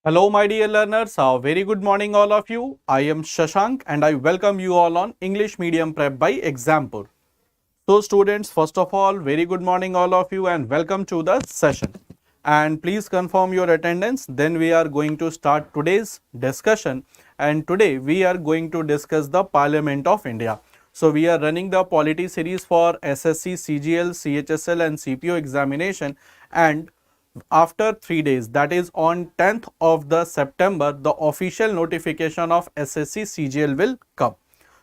Hello my dear learners, a very good morning all of you. I am Shashank and I welcome you all on English Medium Prep by Exampur. So students, first of all, very good morning all of you and welcome to the session. And please confirm your attendance, then we are going to start today's discussion, and today we are going to discuss the Parliament of India. So we are running the polity series for SSC, CGL, CHSL and CPO examination, and after 3 days, that is on 10th of the September, the official notification of SSC CGL will come.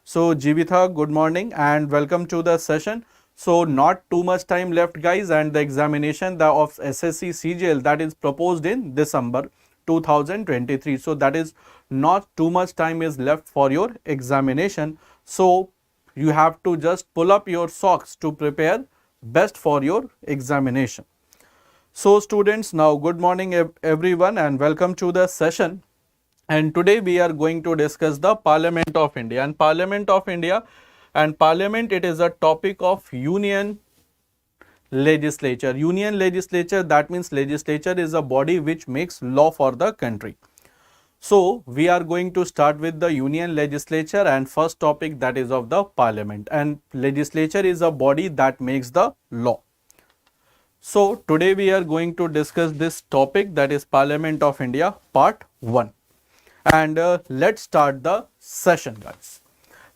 So Jivitha, good morning and welcome to the session. So not too much time left guys, and the examination of SSC CGL that is proposed in December 2023. So that is not too much time is left for your examination. So you have to just pull up your socks to prepare best for your examination. So students, now good morning everyone and welcome to the session. And today we are going to discuss the Parliament of India. And Parliament of India and Parliament, it is a topic of Union Legislature. Union Legislature, that means legislature is a body which makes law for the country. So we are going to start with the Union Legislature, and first topic, that is of the Parliament. And legislature is a body that makes the law. So today we are going to discuss this topic, that is Parliament of India part 1. And let's start the session guys.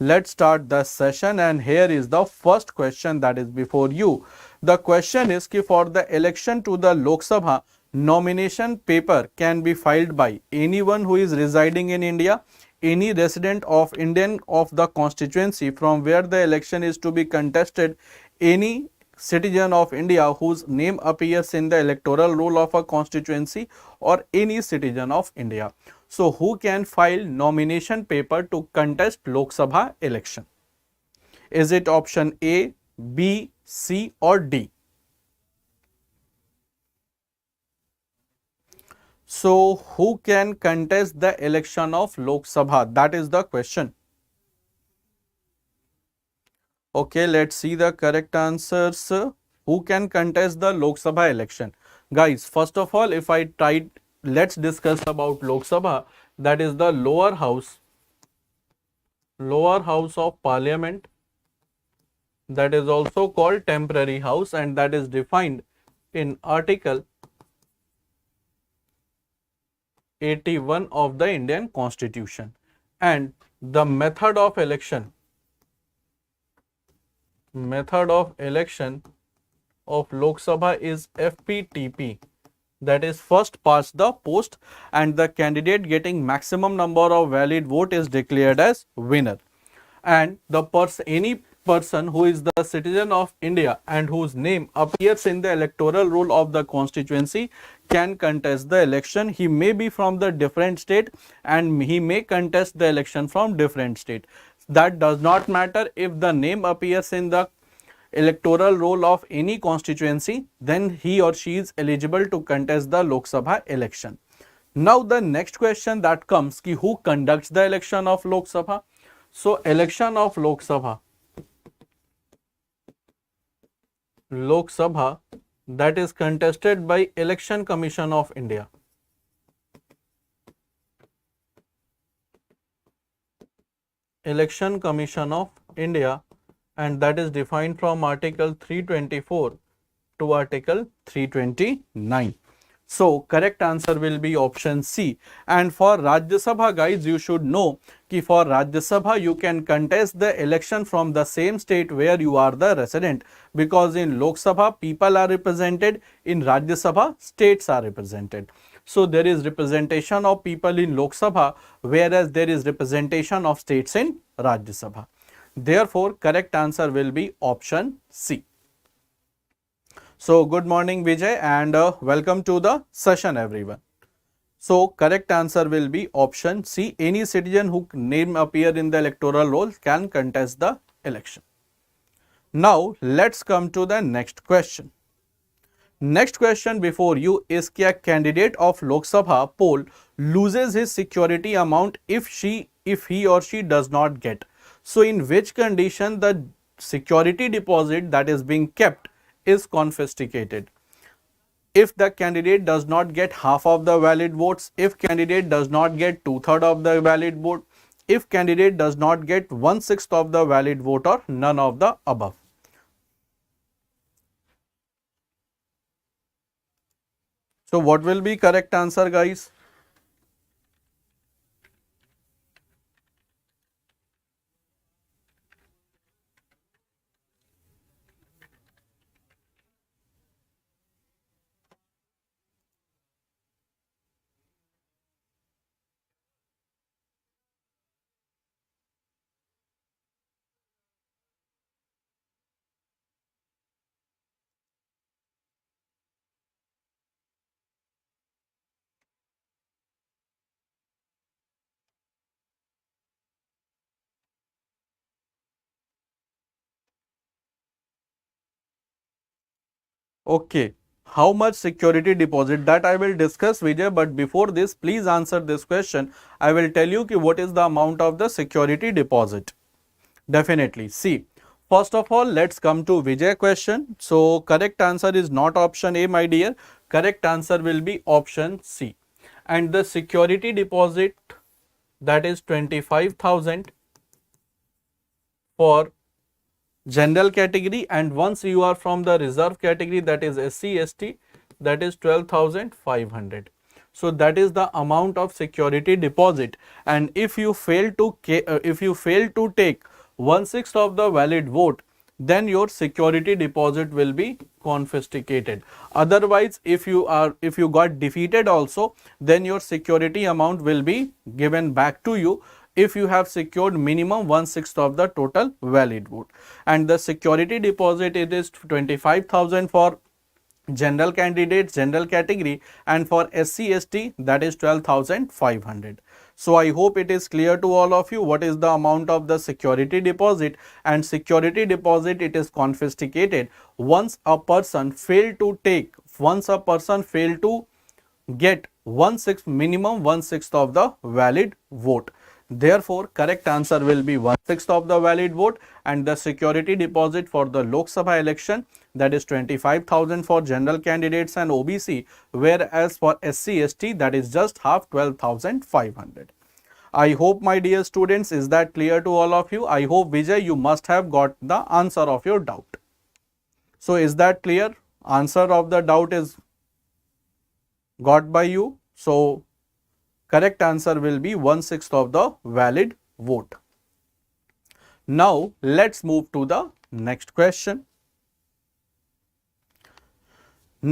Let's start the session, and here is the first question that is before you. The question is कि for the election to the Lok Sabha, nomination paper can be filed by anyone who is residing in India, any resident of Indian of the constituency from where the election is to be contested, any citizen of India whose name appears in the electoral roll of a constituency, or any citizen of India. So who can file nomination paper to contest Lok Sabha election? Is it option A, B, C or D? So who can contest the election of Lok Sabha? That is the question. Okay, let's see the correct answers. Who can contest the Lok Sabha election? Guys, first of all, if I tried, let's discuss about Lok Sabha, that is the lower house of Parliament, that is also called temporary house, and that is defined in Article 81 of the Indian Constitution. And the method of election of Lok Sabha is FPTP, that is first past the post, and the candidate getting maximum number of valid vote is declared as winner. And the any person who is the citizen of India and whose name appears in the electoral roll of the constituency can contest the election. He may be from the different state and he may contest the election from different state. That does not matter. If the name appears in the electoral roll of any constituency, then he or she is eligible to contest the Lok Sabha election. Now the next question that comes, ki who conducts the election of Lok Sabha? So election of Lok Sabha that is contested by Election Commission of India. Election Commission of India, and that is defined from Article 324 to Article 329. So correct answer will be option C. And for Rajya Sabha guys, you should know कि for Rajya Sabha you can contest the election from the same state where you are the resident, because in Lok Sabha people are represented, in Rajya Sabha states are represented. So there is representation of people in Lok Sabha, whereas there is representation of states in Rajya Sabha. Therefore correct answer will be option C. So good morning Vijay, and welcome to the session everyone. So correct answer will be option C. Any citizen whose name appear in the electoral roll can contest the election. Now let's come to the next question. Next question before you is कि a candidate of Lok Sabha poll loses his security amount if he or she does not get. So in which condition the security deposit that is being kept is confiscated? if the candidate does not get half of the valid votes, if candidate does not get 2/3 of the valid vote, if candidate does not get 1/6 of the valid vote, or none of the above. So what will be correct answer, guys? Okay. How much security deposit? That I will discuss, Vijay, but before this, please answer this question. I will tell you what is the amount of the security deposit. Definitely. See, first of all, let's come to Vijay question. So, correct answer is not option A, my dear. Correct answer will be option C. And the security deposit, that is 25,000 for general category, and once you are from the reserve category, that is SC ST, that is 12,500. So that is the amount of security deposit, and if you fail to take 1/6 of the valid vote, then your security deposit will be confiscated. Otherwise, if you got defeated also, then your security amount will be given back to you if you have secured minimum 1/6 of the total valid vote. And the security deposit, it is 25,000 for general candidates, general category, and for SC ST, that is 12,500. So I hope it is clear to all of you what is the amount of the security deposit. And security deposit, it is confiscated once a person failed to get 1/6, minimum 1/6 of the valid vote. Therefore, correct answer will be 1/6 of the valid vote, and the security deposit for the Lok Sabha election, that is 25,000 for general candidates and OBC, whereas for SC ST, that is just half, 12,500. I hope, my dear students, is that clear to all of you? I hope, Vijay, you must have got the answer of your doubt. So is that clear? Answer of the doubt is got by you. So correct answer will be 1/6 of the valid vote. Now let's move to the next question.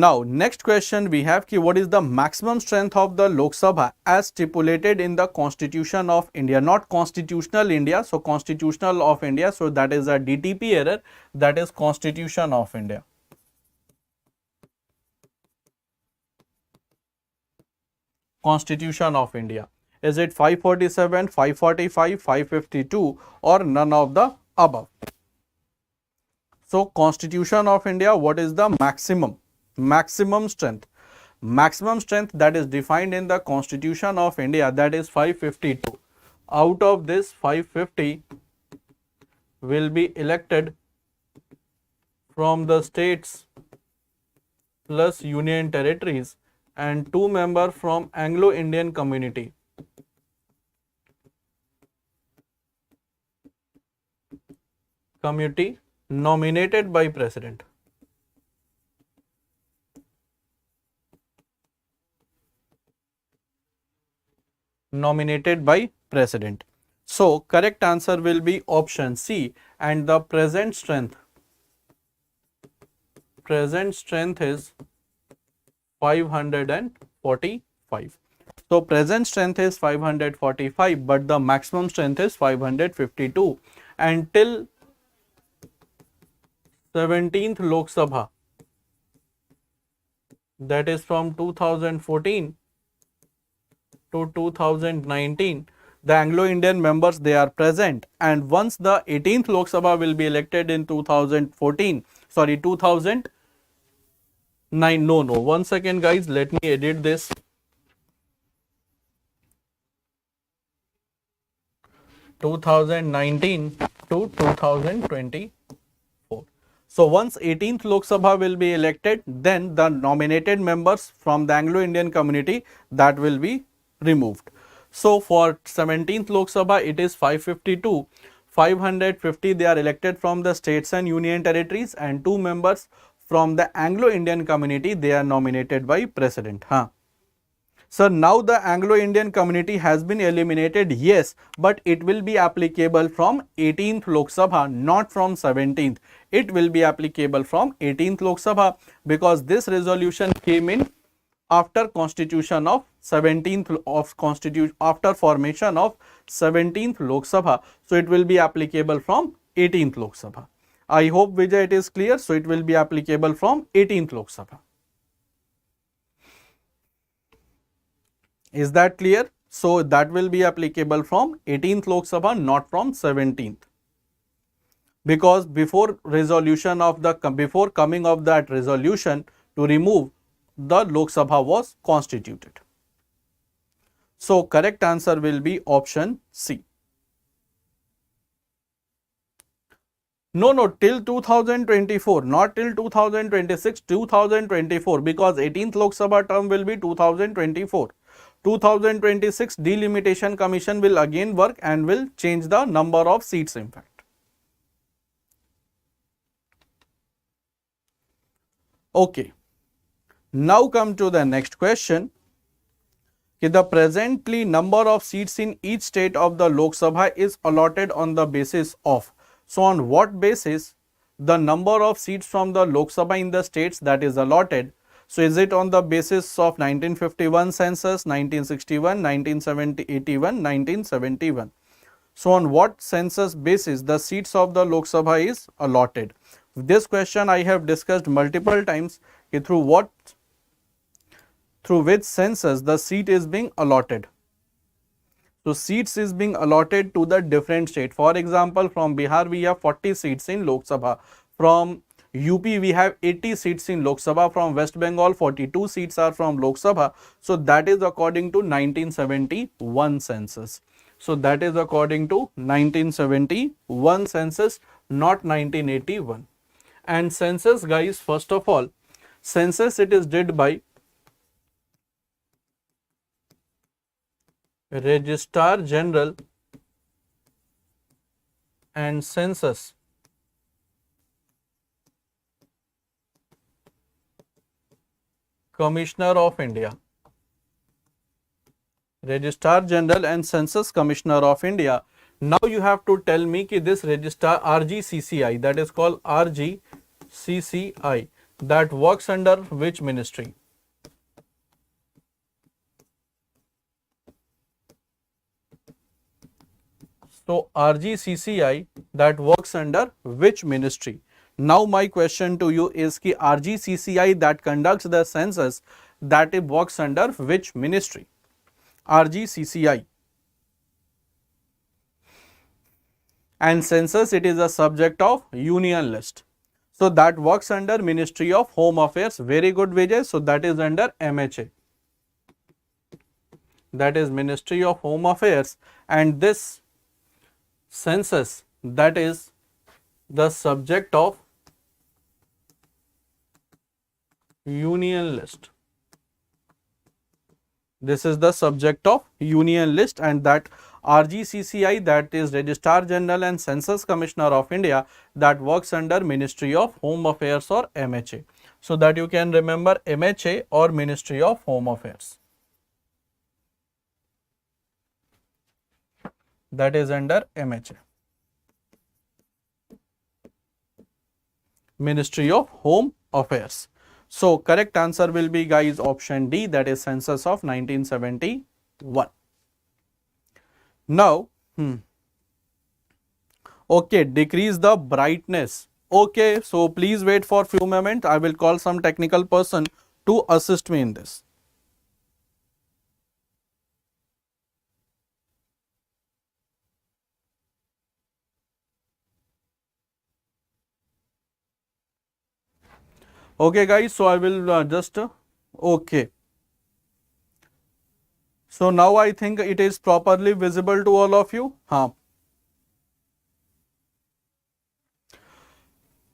Now next question we have ki what is the maximum strength of the Lok Sabha as stipulated in the Constitution of India, not Constitutional India, so Constitutional of India, so that is a DTP error, that is Constitution of India. Constitution of India. Is it 547, 545, 552, or none of the above? So Constitution of India, what is the maximum strength? Maximum strength that is defined in the Constitution of India, that is 552. Out of this, 550 will be elected from the states plus union territories, and 2 members from Anglo-Indian community. Nominated by President. Nominated by President. So correct answer will be option C, and the present strength is 545. So present strength is 545, but the maximum strength is 552. And till 17th Lok Sabha, that is from 2014 to 2019, the Anglo-Indian members, they are present, and once the 18th Lok Sabha will be elected in 2009, no, one second guys, let me edit this. 2019 to 2024. So once 18th Lok Sabha will be elected, then the nominated members from the Anglo-Indian community, that will be removed. So for 17th Lok Sabha, it is 552. 550 they are elected from the states and union territories, and 2 members from the Anglo-Indian community, they are nominated by President. So now the Anglo-Indian community has been eliminated, yes, but it will be applicable from 18th Lok Sabha, not from 17th. It will be applicable from 18th Lok Sabha, because this resolution came in after constitution of 17th of constitution, after formation of 17th Lok Sabha. So it will be applicable from 18th Lok Sabha. I hope, Vijay, it is clear. So it will be applicable from 18th Lok Sabha. Is that clear? So that will be applicable from 18th Lok Sabha, not from 17th. Because before resolution of the, before coming of that resolution to remove, the Lok Sabha was constituted. So correct answer will be option C. No, till 2024, not till 2026, 2024, because 18th Lok Sabha term will be 2024. 2026 delimitation commission will again work and will change the number of seats, in fact. Okay. Now come to the next question. The presently number of seats in each state of the Lok Sabha is allotted on the basis of. So on what basis the number of seats from the Lok Sabha in the states that is allotted? So is it on the basis of 1951 census, 1961, 1970, 81, 1971? So on what census basis the seats of the Lok Sabha is allotted? This question I have discussed multiple times, through which census the seat is being allotted. So seats is being allotted to the different state. For example, from Bihar we have 40 seats in Lok Sabha. From UP we have 80 seats in Lok Sabha. From West Bengal 42 seats are from Lok Sabha. So that is according to 1971 census. So that is according to 1971 census, not 1981. And census, guys, first of all, census it is did by Registrar General and Census Commissioner of India. Registrar General and Census Commissioner of India. Now you have to tell me कि this registrar RGCCI, that is called RGCCI, that works under which ministry? So RGCCI that works under which ministry? Now my question to you is कि RGCCI that conducts the census, that it works under which ministry? RGCCI. And census it is a subject of union list. So that works under Ministry of Home Affairs. Very good, Vijay. So that is under MHA. That is Ministry of Home Affairs, and this census that is the subject of union list. This is the subject of union list, and that RGCCI, that is Registrar General and Census Commissioner of India, that works under Ministry of Home Affairs or MHA. So that you can remember MHA or Ministry of Home Affairs. That is under MHA. Ministry of Home Affairs. So correct answer will be, guys, option D, that is census of 1971. Now, okay, decrease the brightness. Okay, so please wait for few moments. I will call some technical person to assist me in this. Okay, guys, so I will okay. So now I think it is properly visible to all of you.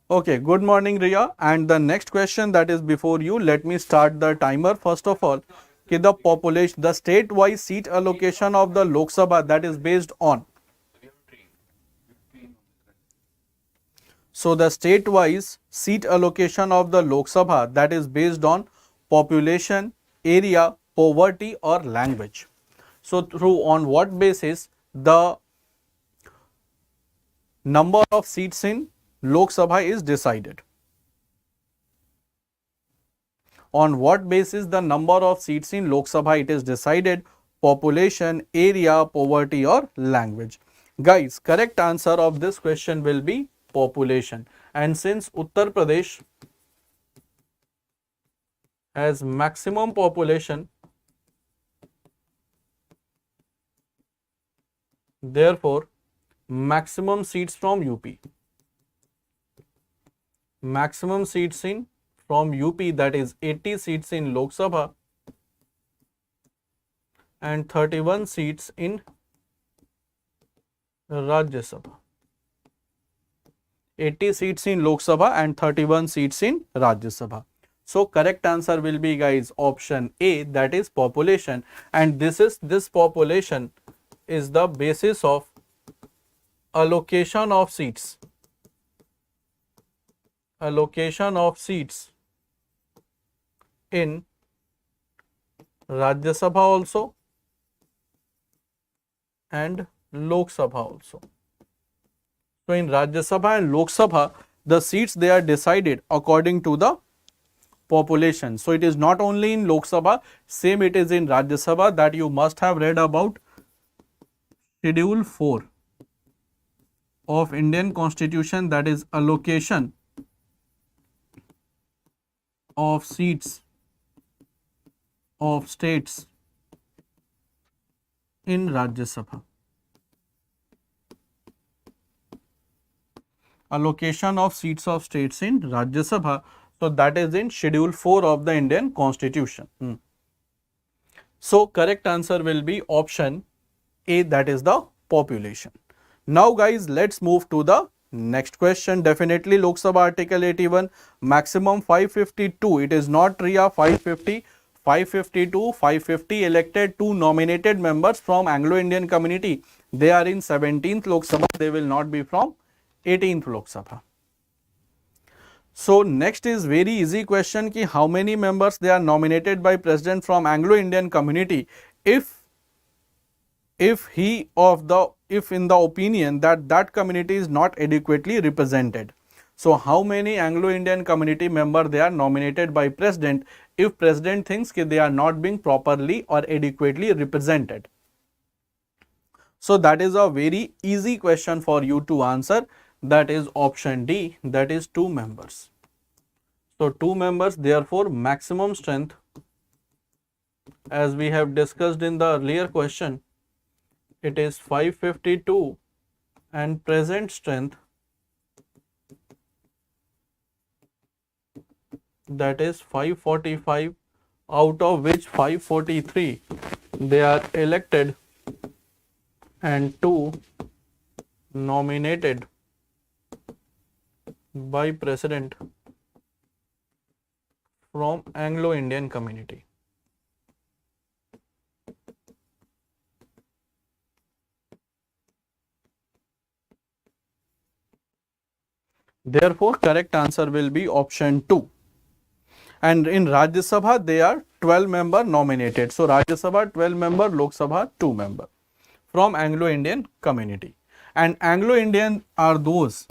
Okay, good morning Riya. And the next question that is before you, let me start the timer. First of all, the population, the state-wise seat allocation of the Lok Sabha that is based on. So the state-wise seat allocation of the Lok Sabha that is based on population, area, poverty or language. So through on what basis the number of seats in Lok Sabha is decided? On what basis the number of seats in Lok Sabha it is decided? Population, area, poverty or language? Guys, correct answer of this question will be population. And since Uttar Pradesh has maximum population, therefore maximum seats from UP. Maximum seats in from UP, that is 80 seats in Lok Sabha and 31 seats in Rajya Sabha. 80 seats in Lok Sabha and 31 seats in Rajya Sabha. So correct answer will be, guys, option A, that is population, and this population is the basis of allocation of seats. Allocation of seats in Rajya Sabha also and Lok Sabha also. So in Rajya Sabha and Lok Sabha, the seats they are decided according to the population. So it is not only in Lok Sabha, same it is in Rajya Sabha, that you must have read about Schedule 4 of Indian Constitution, that is allocation of seats of states in Rajya Sabha. Allocation of seats of states in Rajya Sabha. So that is in Schedule 4 of the Indian Constitution. So correct answer will be option A, that is the population. Now guys, let's move to the next question. Definitely Lok Sabha Article 81, maximum 552. It is not Riya 550. 552, 550 elected 2 nominated members from Anglo-Indian community. They are in 17th Lok Sabha. They will not be from 18th Lok Sabha. So next is very easy question ki how many members they are nominated by president from Anglo-Indian community if in the opinion that that community is not adequately represented. So how many Anglo-Indian community member they are nominated by president if president thinks that they are not being properly or adequately represented? So that is a very easy question for you to answer. That is option D, that is 2 members. So 2 members, therefore maximum strength, as we have discussed in the earlier question, it is 552 and present strength, that is 545, out of which 543 they are elected and 2 nominated by president from Anglo-Indian community. Therefore correct answer will be option 2. And in Rajya Sabha they are 12 member nominated. So Rajya Sabha 12 member, Lok Sabha 2 member from Anglo-Indian community. And Anglo-Indian are those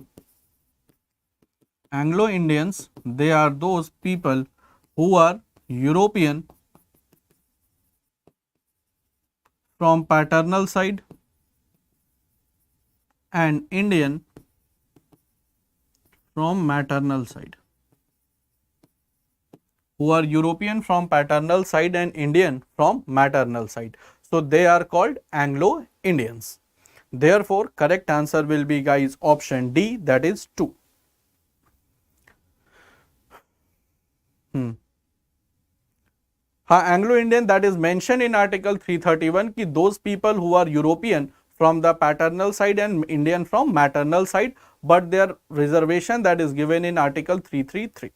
Anglo-Indians, they are those people who are European from paternal side and Indian from maternal side. Who are European from paternal side and Indian from maternal side. So they are called Anglo-Indians. Therefore correct answer will be, guys, option D, that is 2. Anglo-Indian, that is mentioned in Article 331 ki those people who are European from the paternal side and Indian from maternal side, but their reservation that is given in Article 333.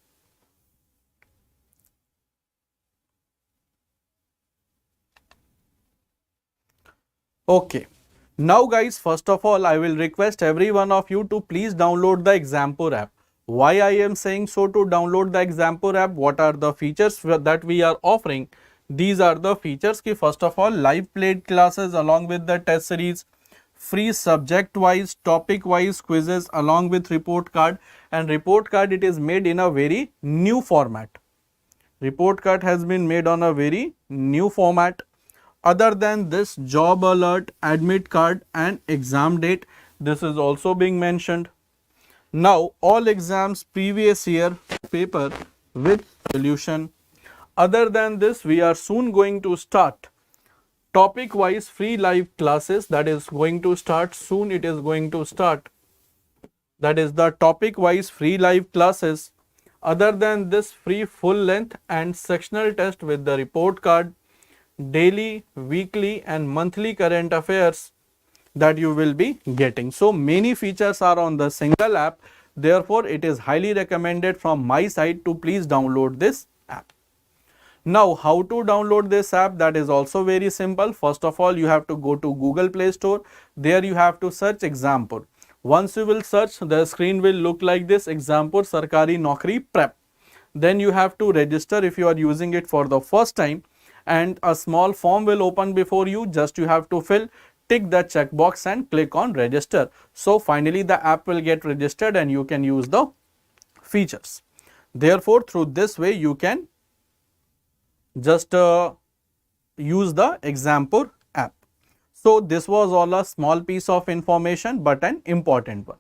Okay. Now guys, first of all, I will request every one of you to please download the Exampur app. Why I am saying so to download the Exampur app? What are the features that we are offering? These are the features ki first of all, live played classes along with the test series, free subject wise, topic wise quizzes along with report card, and report card it is made in a very new format. Report card has been made on a very new format. Other than this, job alert, admit card and exam date, this is also being mentioned. Now all exams previous year paper with solution. Other than this, we are soon going to start topic wise free live classes, that is going to start soon. It is going to start, that is the topic wise free live classes. Other than this, free full length and sectional test with the report card, daily, weekly and monthly current affairs that you will be getting. So many features are on the single app. Therefore, it is highly recommended from my side to please download this app. Now, how to download this app? That is also very simple. First of all, you have to go to Google Play Store. There you have to search Exampur. Once you will search, the screen will look like this: Exampur Sarkari Naukri Prep. Then you have to register if you are using it for the first time, and a small form will open before you. Just you have to tick the checkbox and click on register. So finally the app will get registered and you can use the features. Therefore, through this way you can just use the Exampur app. So this was all a small piece of information but an important one.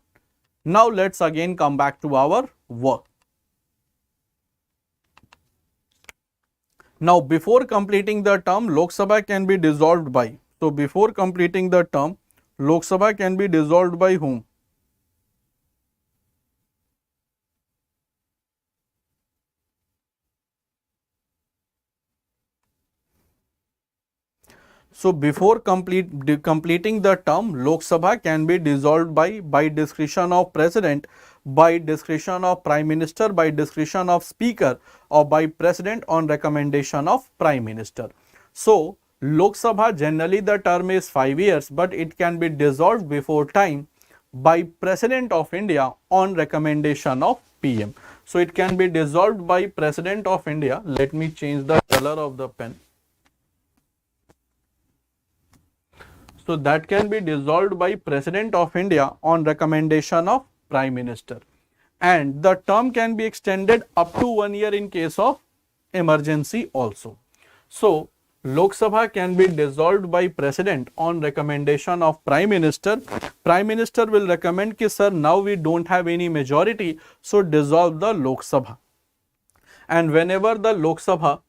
Now let's again come back to our work. Now before completing the term, Lok Sabha can be dissolved by. So before completing the term, Lok Sabha can be dissolved by whom? So before completing the term, Lok Sabha can be dissolved by discretion of President, by discretion of Prime Minister, by discretion of Speaker, or by President on recommendation of Prime Minister. So Lok Sabha, generally the term is 5 years, but it can be dissolved before time by President of India on recommendation of PM. So it can be dissolved by President of India. Let me change the color of the pen. So that can be dissolved by President of India on recommendation of Prime Minister. And the term can be extended up to 1 year in case of emergency also. So Lok Sabha can be dissolved by President on recommendation of Prime Minister. Prime Minister will recommend ki sir, now we don't have any majority, so dissolve the Lok Sabha. And whenever the Lok Sabha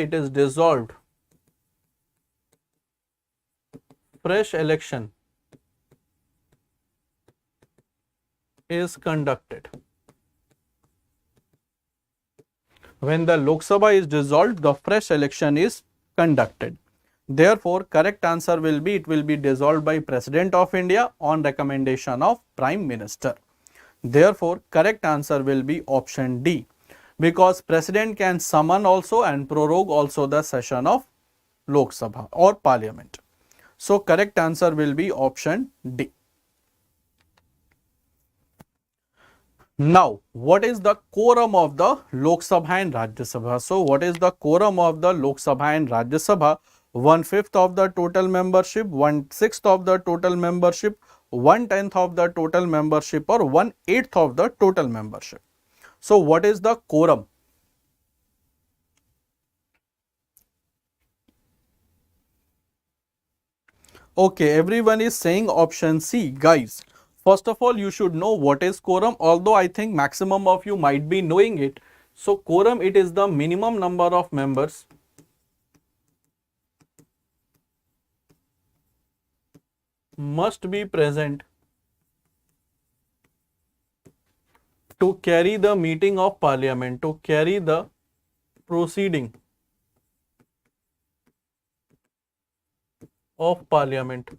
it is dissolved, fresh election is conducted. When the Lok Sabha is dissolved, the fresh election is conducted. Therefore, correct answer will be, it will be dissolved by President of India on recommendation of Prime Minister. Therefore, correct answer will be option D, because President can summon also and prorogue also the session of Lok Sabha or Parliament. So correct answer will be option D. Now, what is the quorum of the Lok Sabha and Rajya Sabha? So what is the quorum of the Lok Sabha and Rajya Sabha? 1/5 of the total membership, 1/6 of the total membership, 1/10 of the total membership, or 1/8 of the total membership. So what is the quorum? Okay, everyone is saying option C. Guys, first of all, you should know what is quorum, although I think maximum of you might be knowing it. So quorum, it is the minimum number of members must be present to carry the meeting of Parliament, to carry the proceeding of Parliament,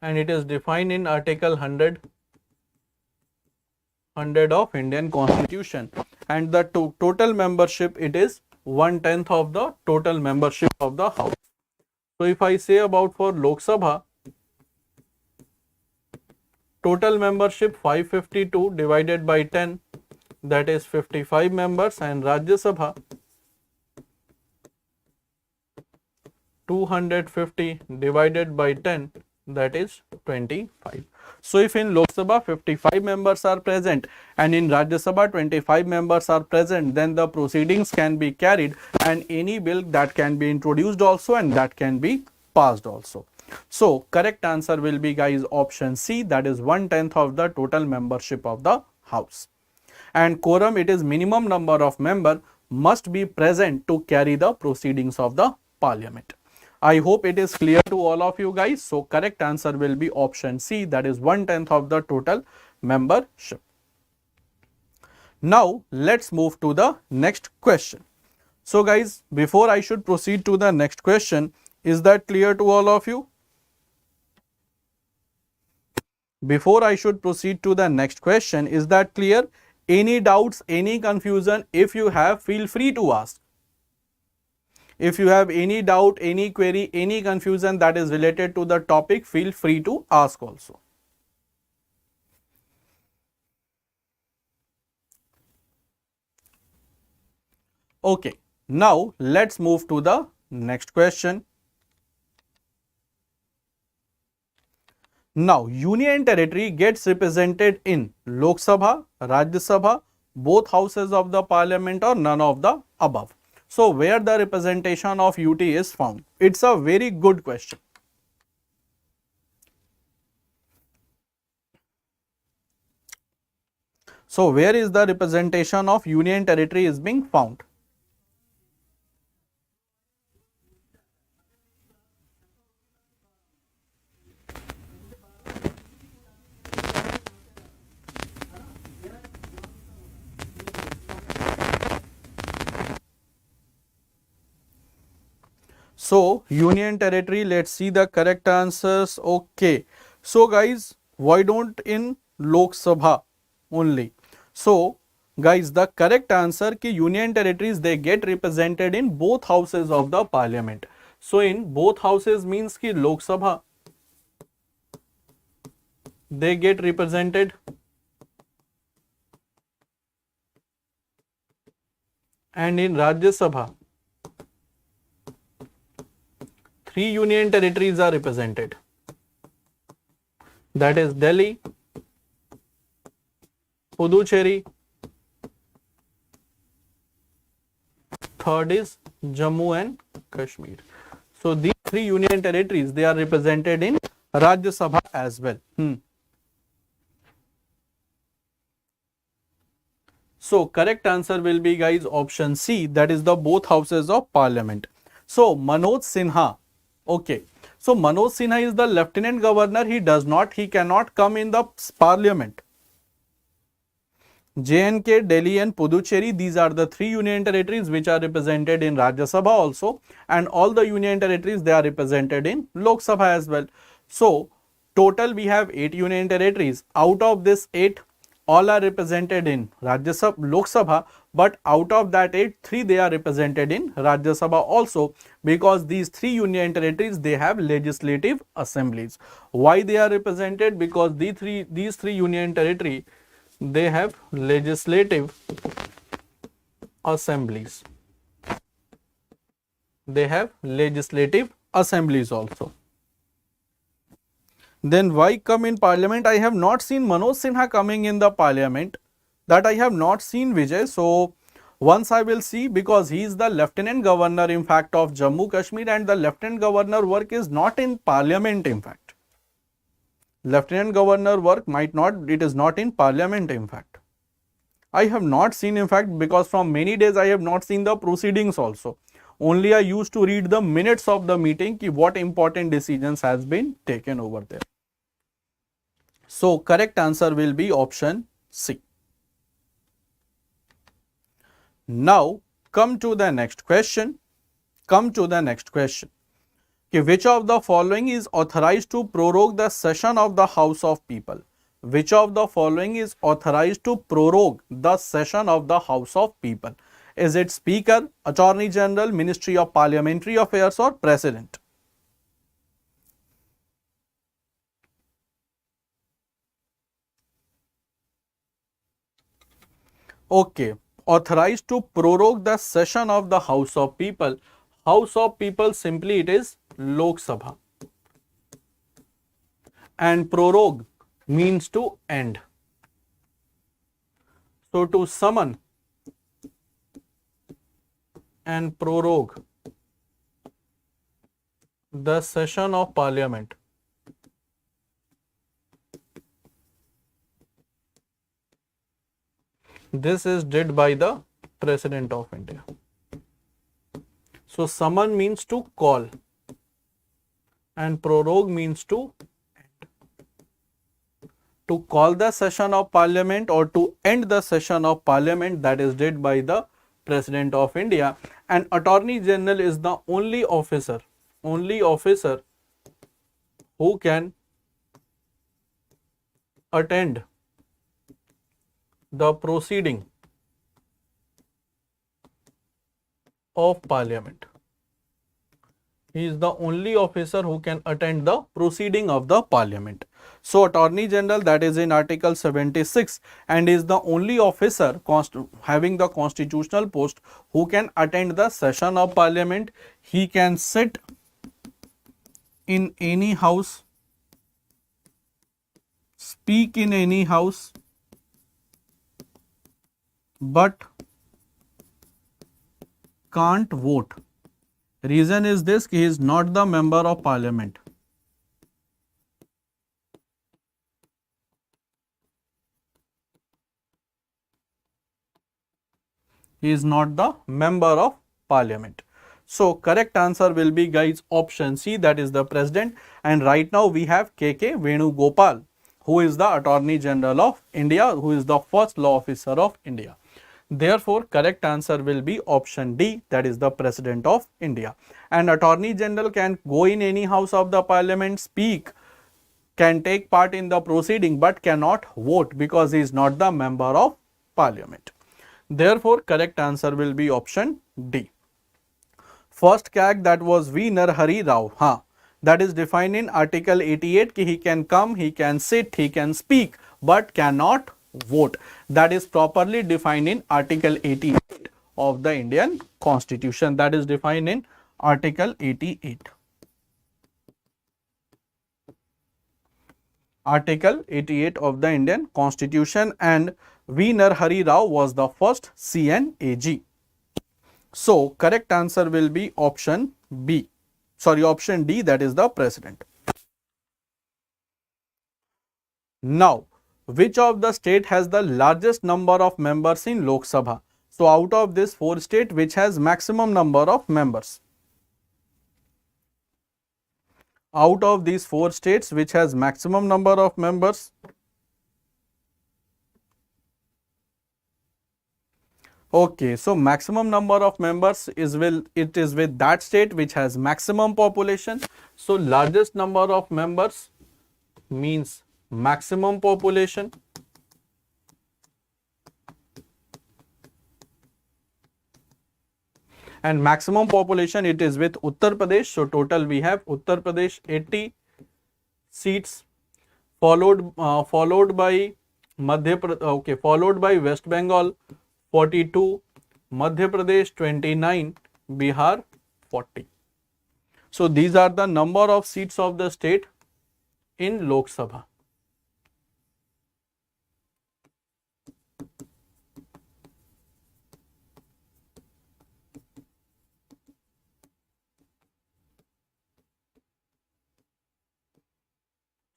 and it is defined in Article 100 of Indian Constitution, and the total membership, it is 1/10 of the total membership of the House. So if I say about for Lok Sabha, total membership 552 divided by 10, that is 55 members, and Rajya Sabha 250 divided by 10, that is 25. So if in Lok Sabha 55 members are present and in Rajya Sabha 25 members are present, then the proceedings can be carried and any bill that can be introduced also and that can be passed also. So correct answer will be, guys, option C, that is 1/10 of the total membership of the House. And quorum, it is minimum number of member must be present to carry the proceedings of the Parliament. I hope it is clear to all of you guys. So correct answer will be option C, that is 1/10 of the total membership. Now let's move to the next question. So guys, before I should proceed to the next question, is that clear to all of you? Before I should proceed to the next question, is that clear? Any doubts, any confusion, if you have, feel free to ask. If you have any doubt, any query, any confusion that is related to the topic, feel free to ask also. Okay, now let's move to the next question. Now, Union Territory gets represented in Lok Sabha, Rajya Sabha, both houses of the Parliament, or none of the above. So, where the representation of UT is found? It's a very good question. So, where is the representation of Union Territory is being found? So, Union Territory, let's see the correct answers. Okay. So, guys, why don't in Lok Sabha only? So, guys, the correct answer ki Union Territories, they get represented in both houses of the Parliament. So, in both houses means ki Lok Sabha, they get represented, and in Rajya Sabha, 3 union territories are represented, that is Delhi, Puducherry, third is Jammu and Kashmir. So these 3 union territories, they are represented in Rajya Sabha as well. So correct answer will be, guys, option C, that is the both houses of Parliament. So Manoj Sinha, okay. So Manoj Sinha is the Lieutenant Governor. He cannot come in the Parliament. J&K, Delhi and Puducherry, these are the 3 union territories which are represented in Rajya Sabha also, and all the union territories, they are represented in Lok Sabha as well. So total we have 8 union territories. Out of this 8, all are represented in Rajya Sabha, Lok Sabha, but out of that 8, 3 they are represented in Rajya Sabha also, because these 3 union territories, they have legislative assemblies. Why they are represented? Because these three union territory, they have legislative assemblies. They have legislative assemblies also. Then why come in Parliament? I have not seen Manoj Sinha coming in the Parliament. That I have not seen, Vijay. So once I will see, because he is the Lieutenant Governor in fact of Jammu Kashmir, and the Lieutenant Governor work is not in Parliament in fact. Lieutenant Governor work it is not in Parliament in fact. I have not seen in fact, because from many days I have not seen the proceedings also. Only I used to read the minutes of the meeting, ki what important decisions has been taken over there. So correct answer will be option C. Now come to the next question. Come to the next question. Okay, which of the following is authorized to prorogue the session of the House of People? Which of the following is authorized to prorogue the session of the House of People? Is it Speaker, Attorney General, Ministry of Parliamentary Affairs, or President? Okay, authorized to prorogue the session of the House of People. House of People, simply it is Lok Sabha. And prorogue means to end. So to summon and prorogue the session of Parliament. This is did by the President of India. So summon means to call and prorogue means to end. To call the session of Parliament or to end the session of Parliament, that is did by the President of India. And Attorney General is the only officer who can attend the proceeding of Parliament. He is the only officer who can attend the proceeding of the Parliament. So Attorney General, that is in Article 76, and is the only officer having the constitutional post who can attend the session of Parliament. He can sit in any house, speak in any house, but can't vote. Reason is this, he is not the member of Parliament. He is not the member of Parliament. So correct answer will be, guys, option C, that is the President. And right now we have K.K. Venugopal, who is the Attorney General of India, who is the first law officer of India. Therefore, correct answer will be option D, that is the President of India. And Attorney General can go in any house of the Parliament, speak, can take part in the proceeding, but cannot vote because he is not the member of Parliament. Therefore, correct answer will be option D. First CAG, that was V. Narhari Rao. That is defined in Article 88 ki he can come, he can sit, he can speak, but cannot vote. That is properly defined in Article 88 of the Indian Constitution. That is defined in Article 88. Article 88 of the Indian Constitution, and V. Narhari Rao was the first CNAG. So correct answer will be option B. Option D, that is the President. Now, which of the state has the largest number of members in Lok Sabha? So out of this 4 states, which has maximum number of members? Out of these 4 states, which has maximum number of members? Okay, so maximum number of members is with that state which has maximum population. So largest number of members means maximum population. And maximum population, it is with Uttar Pradesh. So total we have Uttar Pradesh 80 seats, followed by followed by West Bengal 42, Madhya Pradesh 29, Bihar 40. So these are the number of seats of the state in Lok Sabha.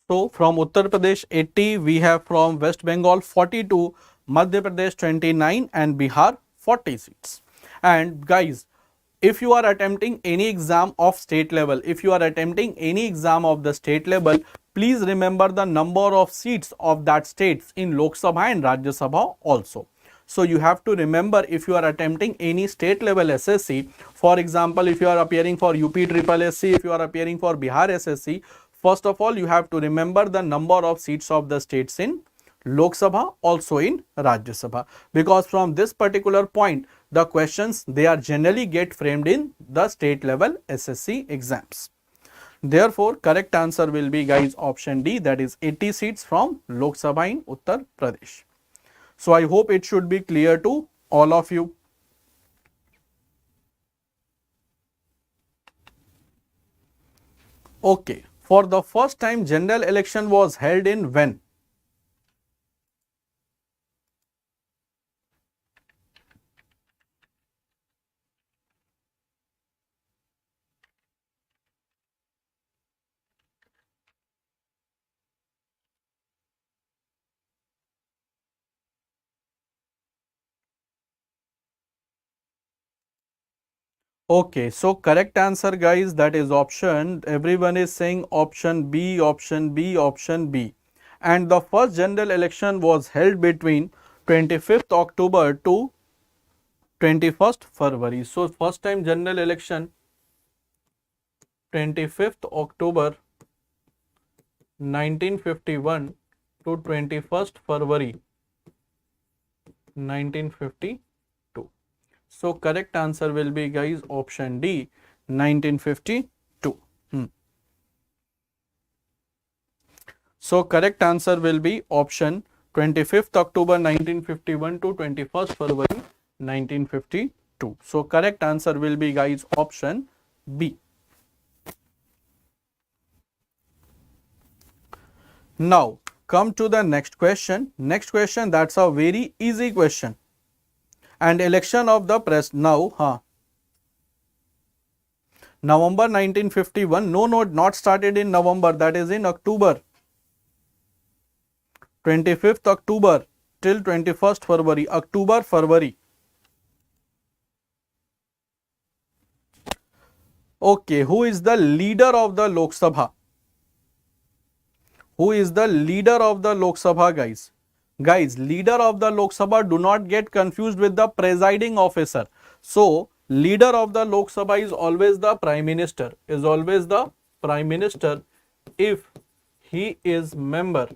So from Uttar Pradesh 80, we have from West Bengal 42, Madhya Pradesh 29 and Bihar 40 seats. And guys, if you are attempting any exam of state level, if you are attempting any exam of the state level, please remember the number of seats of that states in Lok Sabha and Rajya Sabha also. So you have to remember, if you are attempting any state level SSC, for example, if you are appearing for UP SSC, if you are appearing for Bihar SSC, first of all, you have to remember the number of seats of the states in Lok Sabha, also in Rajya Sabha, because from this particular point, the questions, they are generally get framed in the state level SSC exams. Therefore, correct answer will be, guys, option D, that is 80 seats from Lok Sabha in Uttar Pradesh. So I hope it should be clear to all of you. Okay, for the first time general election was held in when? Okay, so correct answer, guys, that is option, everyone is saying option B, option B, option B. And the first general election was held between 25th October to 21st February. So first time general election 25th October 1951 to 21st February 1952. So correct answer will be, guys, option D, 1952. So correct answer will be option 25th October 1951 to 21st February 1952. So correct answer will be, guys, option B. Now come to the next question. Next question, that's a very easy question. And election of the press now, November 1951, no, not started in November, that is in October. 25th October till 21st February, October, February. Okay, who is the leader of the Lok Sabha? Who is the leader of the Lok Sabha, guys? Guys, leader of the Lok Sabha, do not get confused with the presiding officer. So, leader of the Lok Sabha is always the Prime Minister, if he is member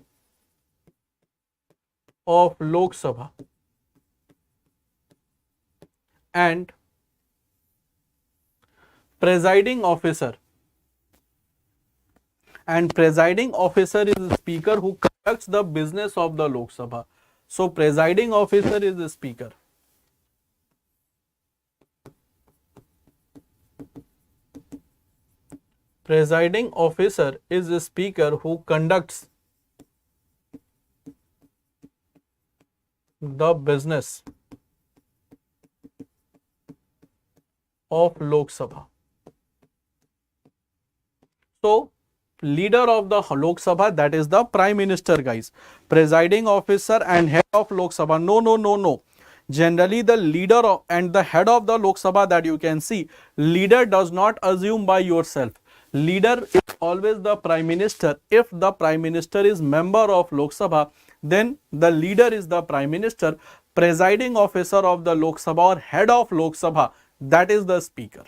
of Lok Sabha. And presiding officer is the speaker who conducts the business of the Lok Sabha. So presiding officer is the speaker. Presiding officer is the speaker who conducts the business of Lok Sabha. So leader of the Lok Sabha, that is the Prime Minister, guys. Presiding officer and head of Lok Sabha, no. Generally the leader and the head of the Lok Sabha, that you can see, leader does not assume by yourself. Leader is always the Prime Minister. If the Prime Minister is member of Lok Sabha, then the leader is the Prime Minister. Presiding officer of the Lok Sabha or head of Lok Sabha, that is the speaker.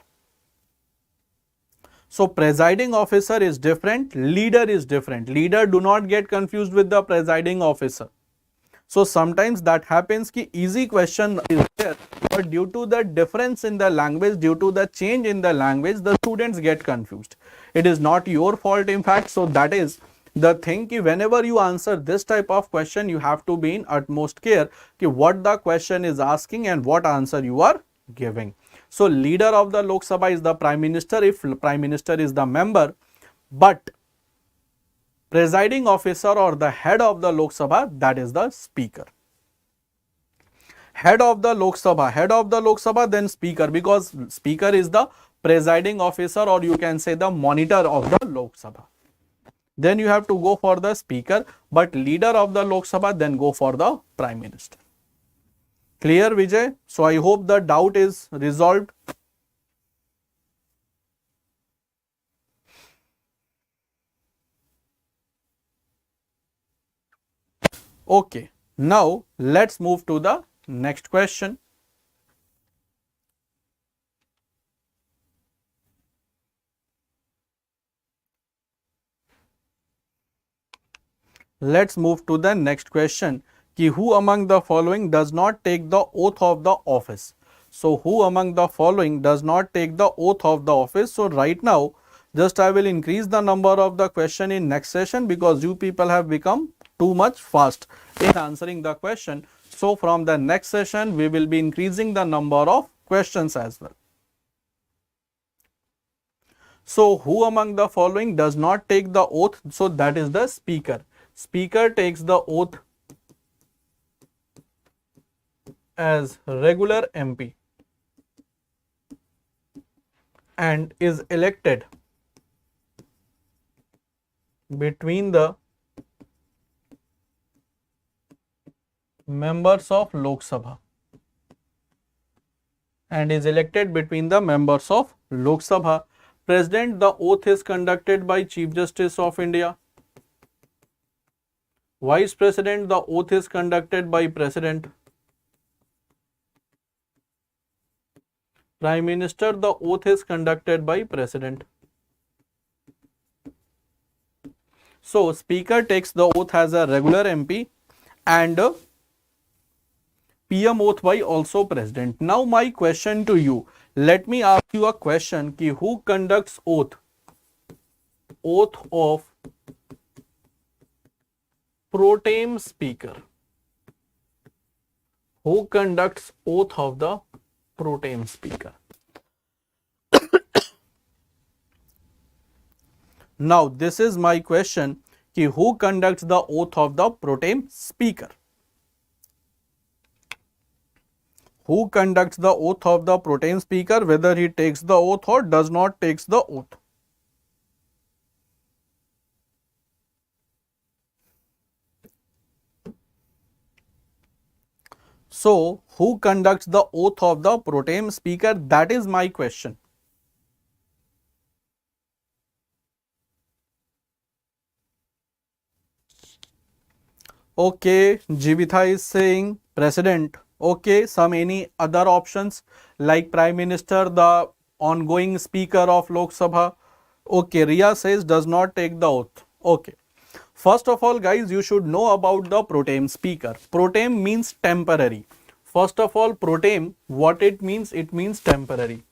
So presiding officer is different, leader is different. Leader, do not get confused with the presiding officer. So sometimes that happens ki easy question is there, but due to the difference in the language, due to the change in the language, the students get confused. It is not your fault, in fact. So that is the thing ki whenever you answer this type of question, you have to be in utmost care ki what the question is asking and what answer you are giving. So leader of the Lok Sabha is the Prime Minister if Prime Minister is the member, but presiding officer or the head of the Lok Sabha, that is the speaker. Head of the Lok Sabha, then speaker, because speaker is the presiding officer, or you can say the monitor of the Lok Sabha. Then you have to go for the speaker, but leader of the Lok Sabha, then go for the Prime Minister. Clear, Vijay? So I hope the doubt is resolved. Okay, now let's move to the next question. Let's move to the next question. Ki who among the following does not take the oath of the office? So who among the following does not take the oath of the office? So right now, just I will increase the number of the question in next session because you people have become too much fast in answering the question. So from the next session, we will be increasing the number of questions as well. So who among the following does not take the oath? So that is the speaker. Speaker takes the oath as regular MP and is elected between the members of Lok Sabha President, the oath is conducted by Chief Justice of India. Vice President, the oath is conducted by President. Prime Minister, the oath is conducted by President. So, Speaker takes the oath as a regular MP and PM oath by also President. Now, my question to you, let me ask you a question ki who conducts oath? Oath of pro tem speaker. Who conducts oath of the pro tem speaker? Now, this is my question ki who conducts the oath of the pro tem speaker? Who conducts the oath of the pro tem speaker, whether he takes the oath or does not takes the oath? So, who conducts the oath of the pro tem speaker? That is my question. Okay, Jivitha is saying President. Okay, some any other options like Prime Minister, the ongoing Speaker of Lok Sabha. Okay, Ria says does not take the oath. Okay. First of all, guys, you should know about the pro tem speaker. Pro tem means temporary. First of all, pro tem, what it means? It means temporary.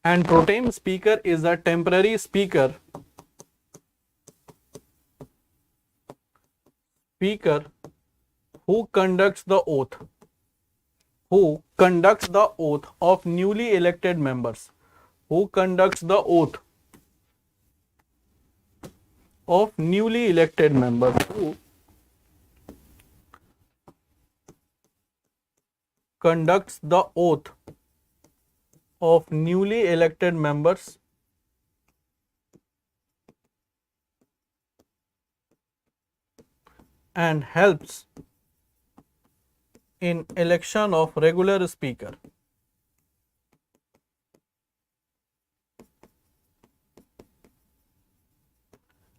And pro tem speaker is a temporary speaker. Speaker who conducts the oath. Who conducts the oath of newly elected members. Who conducts the oath of newly elected members. Who conducts the oath of newly elected members and helps in election of regular speaker.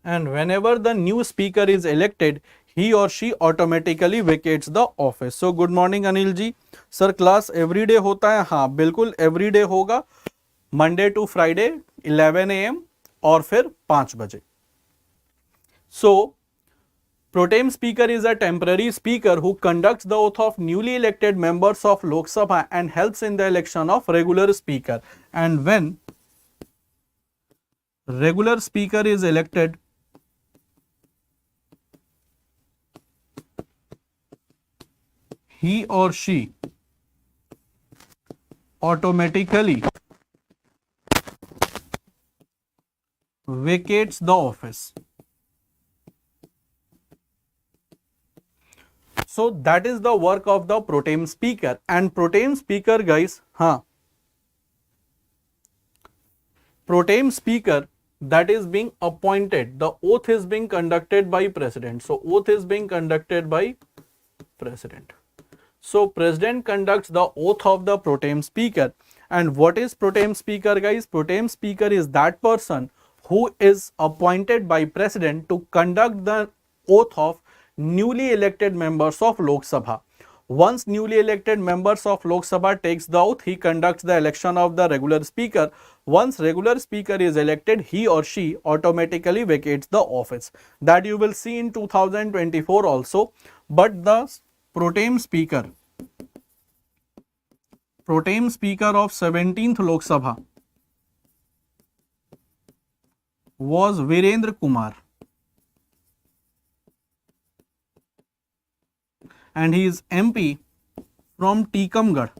And whenever the new speaker is elected, he or she automatically vacates the office. So good morning Anil ji. Sir, class every day होता है? हाँ बिल्कुल every day होगा, Monday to Friday 11 AM और फिर 5 बजे. So pro tem speaker is a temporary speaker who conducts the oath of newly elected members of Lok Sabha and helps in the election of regular speaker. And when regular speaker is elected, he or she automatically vacates the office. So that is the work of the pro tem speaker. And pro tem speaker, guys, pro tem speaker that is being appointed, the oath is being conducted by president. So oath is being conducted by president. So president conducts the oath of the pro tem speaker. And what is pro tem speaker, guys? Pro tem speaker is that person who is appointed by President to conduct the oath of newly elected members of Lok Sabha. Once newly elected members of Lok Sabha takes the oath, he conducts the election of the regular speaker. Once regular speaker is elected, he or she automatically vacates the office. That you will see in 2024 also. But the pro tem speaker of 17th Lok Sabha was Virendra Kumar, and he is MP from Tikamgarh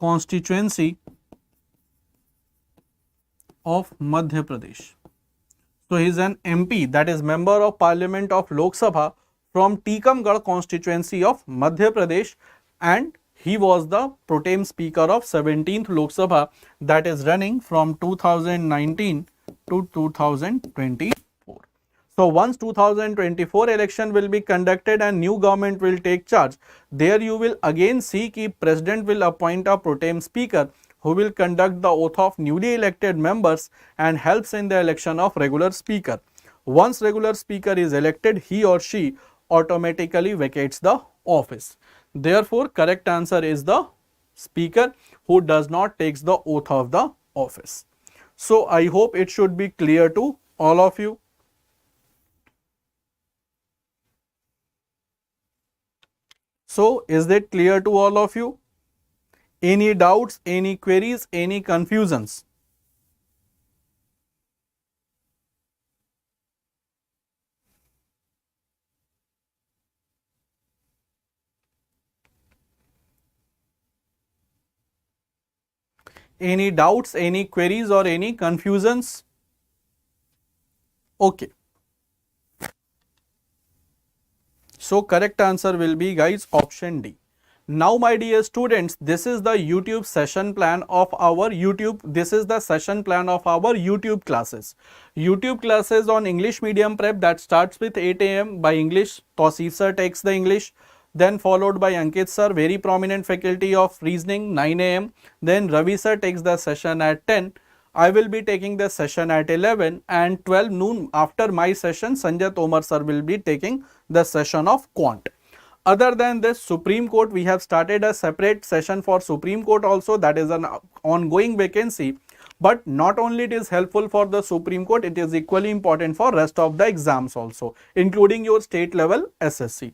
constituency of Madhya Pradesh. So he is an MP, that is Member of Parliament of Lok Sabha from Tikamgarh constituency of Madhya Pradesh, and he was the pro tem speaker of 17th Lok Sabha, that is running from 2019 to 2024. So once 2024 election will be conducted and new government will take charge, there you will again see that President will appoint a pro tem speaker who will conduct the oath of newly elected members and helps in the election of regular speaker. Once regular speaker is elected, he or she automatically vacates the office. Therefore, correct answer is the speaker who does not take the oath of the office. So I hope it should be clear to all of you. So is that clear to all of you? Any doubts, any queries, any confusions? Any doubts, any queries or any confusions? Okay. So correct answer will be, guys, option D. Now my dear students, this is the YouTube session plan of our YouTube classes. YouTube classes on English medium prep that starts with 8 AM by English. Tausif sir takes the English. Then followed by Ankit sir, very prominent faculty of reasoning, 9 AM. Then Ravi sir takes the session at 10. I will be taking the session at 11, and 12 noon after my session, Sanjay Tomar sir will be taking the session of Quant. Other than this, Supreme Court, we have started a separate session for Supreme Court also, that is an ongoing vacancy. But not only it is helpful for the Supreme Court, it is equally important for rest of the exams also, including your state level SSC.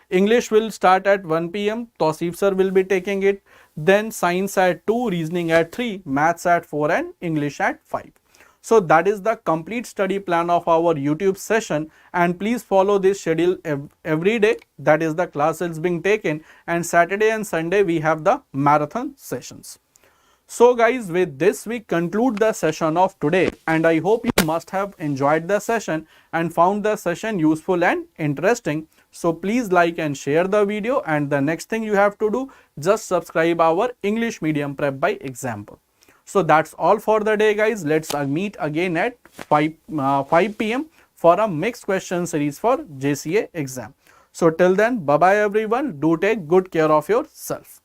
English will start at 1 PM, Tausif sir will be taking it, then science at 2, reasoning at 3, maths at 4 and English at 5. So that is the complete study plan of our YouTube session, and please follow this schedule every day. That is the classes being taken, and Saturday and Sunday we have the marathon sessions. So guys, with this we conclude the session of today, and I hope you must have enjoyed the session and found the session useful and interesting. So please like and share the video, and the next thing you have to do, just subscribe our English Medium Prep by Example. So that's all for the day, guys. Let's meet again at 5 PM for a mixed question series for JCA exam. So till then, bye bye everyone. Do take good care of yourself.